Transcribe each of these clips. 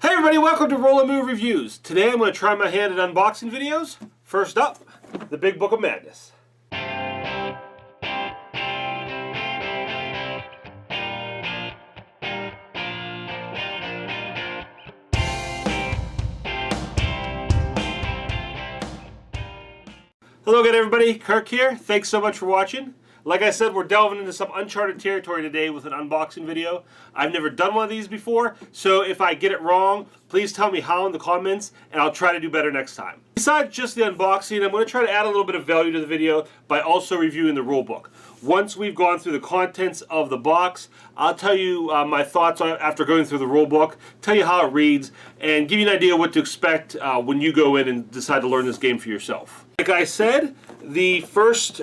Hey everybody, welcome to Roll and Move Reviews. Today I'm going to try my hand at unboxing videos. First up, the Big Book of Madness. Hello again everybody, Kirk here. Thanks so much for watching. Like I said, we're delving into some uncharted territory today with an unboxing video. I've never done one of these before, so if I get it wrong, please tell me how in the comments, and I'll try to do better next time. Besides just the unboxing, I'm going to try to add a little bit of value to the video by also reviewing the rulebook. Once we've gone through the contents of the box, I'll tell you my thoughts after going through the rulebook, tell you how it reads, and give you an idea what to expect when you go in and decide to learn this game for yourself. Like I said, the first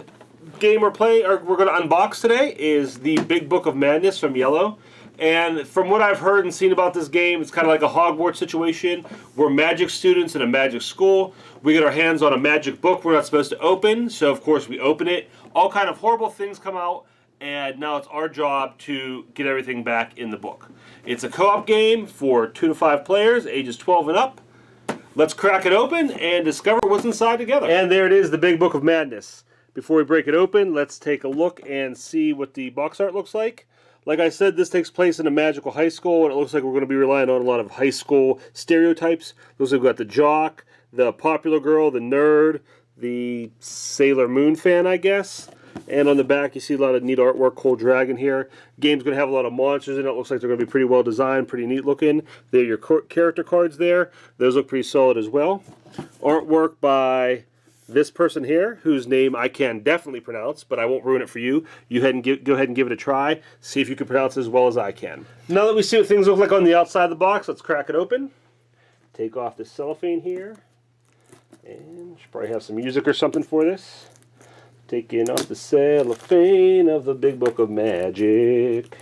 game we're going to unbox today is the Big Book of Madness from Yellow. And from what I've heard and seen about this game, it's kind of like a Hogwarts situation. We're magic students in a magic school. We get our hands on a magic book we're not supposed to open, so of course we open it. All kind of horrible things come out, and now it's our job to get everything back in the book. It's a co-op game for 2 to 5 players, ages 12 and up. Let's crack it open and discover what's inside together. And there it is, the Big Book of Madness. Before we break it open, let's take a look and see what the box art looks like. Like I said, this takes place in a magical high school, and it looks like we're going to be relying on a lot of high school stereotypes. Looks like we've got the jock, the popular girl, the nerd, the Sailor Moon fan, I guess. And on the back, you see a lot of neat artwork, Cold Dragon here. Game's going to have a lot of monsters in it. It looks like they're going to be pretty well designed, pretty neat looking. There are your character cards there. Those look pretty solid as well. Artwork by this person here, whose name I can definitely pronounce, but I won't ruin it for you. You go ahead and give it a try. See if you can pronounce it as well as I can. Now that we see what things look like on the outside of the box, let's crack it open. Take off the cellophane here. And should probably have some music or something for this. Taking off the cellophane of the Big Book of Magic.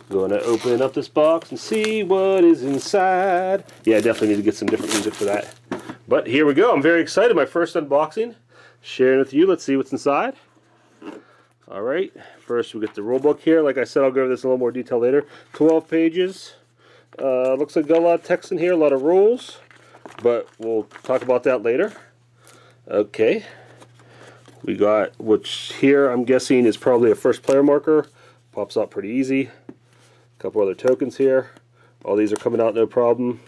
Gonna open up this box and see what is inside. Yeah, I definitely need to get some different music for that. But here we go. I'm very excited. My first unboxing. Sharing with you. Let's see what's inside. Alright. First we get the rulebook here. Like I said, I'll go over this in a little more detail later. 12 pages. Looks like got a lot of text in here. A lot of rules. But we'll talk about that later. Okay. We got, which here I'm guessing is probably a first player marker. Pops out pretty easy. A couple other tokens here. All these are coming out no problem.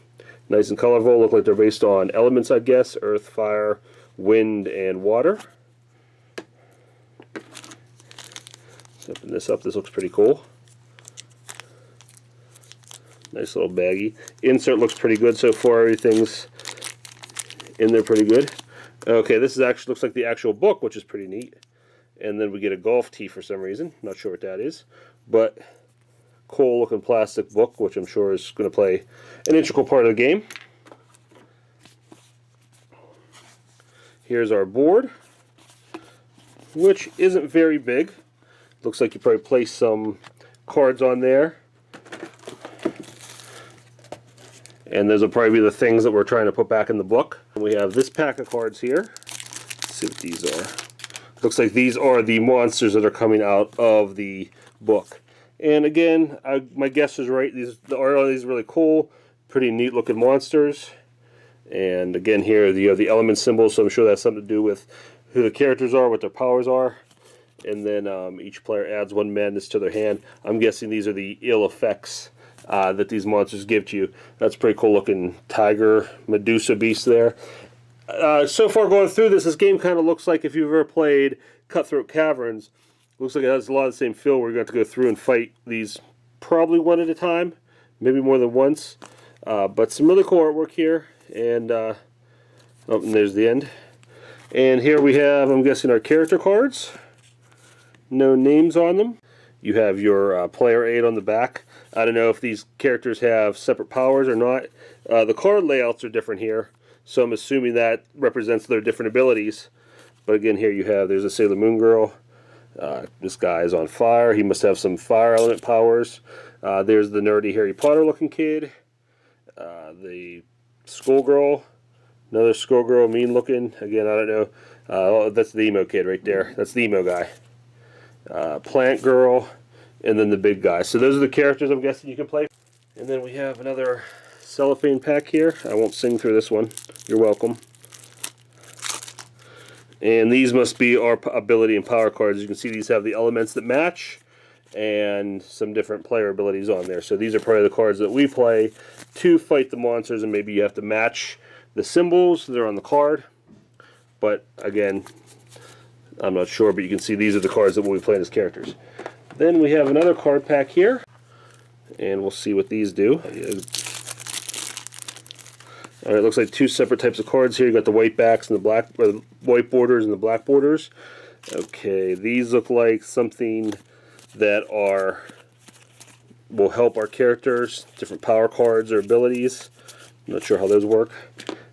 Nice and colorful. Look like they're based on elements, I guess. Earth, fire, wind, and water. Let's open this up. This looks pretty cool. Nice little baggie. Insert looks pretty good so far. Everything's in there pretty good. Okay, this is actually looks like the actual book, which is pretty neat. And then we get a golf tee for some reason. Not sure what that is. But cool looking plastic book, which I'm sure is going to play an integral part of the game. Here's our board, which isn't very big. Looks like you probably place some cards on there. And those will probably be the things that we're trying to put back in the book. We have this pack of cards here. Let's see what these are. Looks like these are the monsters that are coming out of the book. And again, my guess is right. These are really cool, pretty neat looking monsters. And again, here you have the element symbols, so I'm sure that's something to do with who the characters are, what their powers are. And then each player adds 1 madness to their hand. I'm guessing these are the ill effects that these monsters give to you. That's pretty cool looking tiger, Medusa beast there. So far going through this game kind of looks like if you've ever played Cutthroat Caverns. Looks like it has a lot of the same feel where you're going to have to go through and fight these probably one at a time, maybe more than once. But some really cool artwork here. And, oh, and there's the end. And here we have, I'm guessing, our character cards. No names on them. You have your player aid on the back. I don't know if these characters have separate powers or not. The card layouts are different here, so I'm assuming that represents their different abilities. But again, here you have, there's a Sailor Moon girl. This guy is on fire. He must have some fire element powers. There's the nerdy Harry Potter looking kid. The schoolgirl. Another schoolgirl, mean looking. Again, I don't know. Oh, that's the emo kid right there. That's the emo guy. Plant girl. And then the big guy. So those are the characters I'm guessing you can play. And then we have another cellophane pack here. I won't sing through this one. You're welcome. And these must be our ability and power cards. You can see these have the elements that match and some different player abilities on there. So these are probably the cards that we play to fight the monsters, and maybe you have to match the symbols that are on the card. But again, I'm not sure, but you can see these are the cards that we'll be playing as characters. Then we have another card pack here, and we'll see what these do. Alright, it looks like two separate types of cards here. You got the white backs and the black, or the white borders and the black borders. Okay, these look like something that will help our characters, different power cards or abilities. I'm not sure how those work.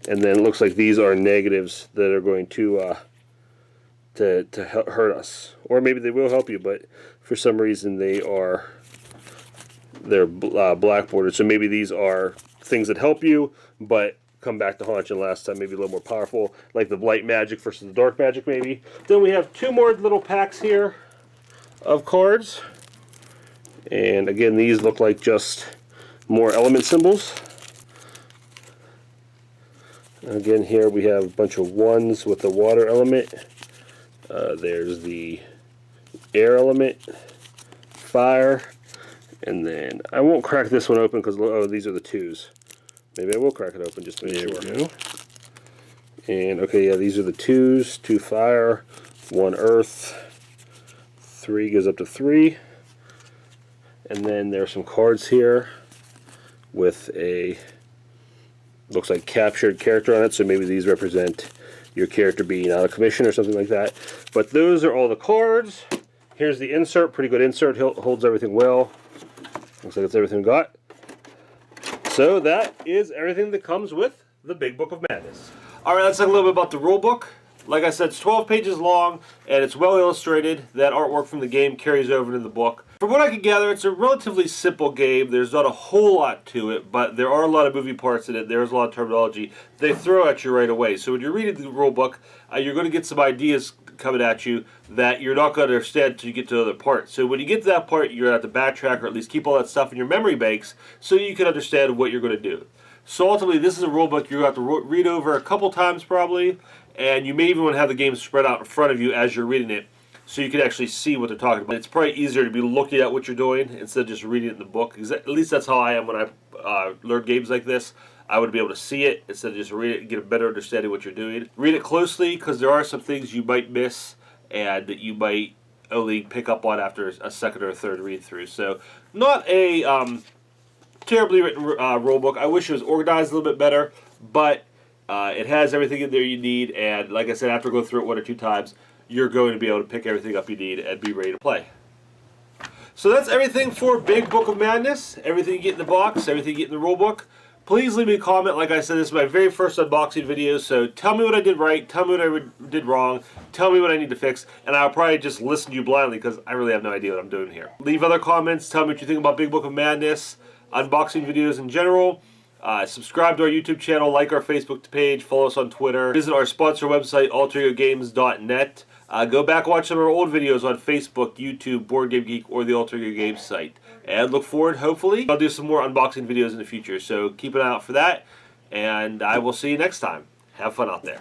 And then it looks like these are negatives that are going to hurt us, or maybe they will help you, but for some reason they're black bordered. So maybe these are things that help you, but come back to haunt you last time, maybe a little more powerful, like the light magic versus the dark magic maybe. Then we have two more little packs here of cards, and again these look like just more element symbols. Again here we have a bunch of ones with the water element. There's the air element, fire, and then I won't crack this one open because these are the twos. Maybe I will crack it open just to make sure. There we go. And okay, yeah, these are the twos, 2 fire, 1 earth, 3 goes up to 3. And then there's some cards here with a, looks like captured character on it, so maybe these represent your character being out of commission or something like that. But those are all the cards. Here's the insert, pretty good insert, holds everything well. Looks like it's everything we got. So that is everything that comes with the Big Book of Madness. Alright, let's talk a little bit about the rule book. Like I said, it's 12 pages long, and it's well illustrated. That artwork from the game carries over to the book. From what I can gather, it's a relatively simple game. There's not a whole lot to it, but there are a lot of moving parts in it. There's a lot of terminology they throw at you right away. So when you're reading the rule book, you're going to get some ideas coming at you that you're not going to understand until you get to the other part. So when you get to that part, you're going to have to backtrack, or at least keep all that stuff in your memory banks so you can understand what you're going to do. So ultimately, this is a rule book you're going to have to read over a couple times probably, and you may even want to have the game spread out in front of you as you're reading it so you can actually see what they're talking about. It's probably easier to be looking at what you're doing instead of just reading it in the book. At least that's how I am when I learn games like this. I would be able to see it instead of just read it and get a better understanding of what you're doing. Read it closely because there are some things you might miss and that you might only pick up on after a second or a third read through. So not a terribly written rule book. I wish it was organized a little bit better, but it has everything in there you need, and like I said, after going through it 1 or 2 times, you're going to be able to pick everything up you need and be ready to play. So that's everything for Big Book of Madness. Everything you get in the box, everything you get in the rule book. Please leave me a comment. Like I said, this is my very first unboxing video, so tell me what I did right, tell me what I did wrong, tell me what I need to fix, and I'll probably just listen to you blindly because I really have no idea what I'm doing here. Leave other comments, tell me what you think about Big Book of Madness, unboxing videos in general. Subscribe to our YouTube channel, like our Facebook page, follow us on Twitter, visit our sponsor website, alteryourgames.net. Go back and watch some of our old videos on Facebook, YouTube, Board Game Geek, or the Alter Your Games site. And look forward, hopefully, I'll do some more unboxing videos in the future. So keep an eye out for that, and I will see you next time. Have fun out there.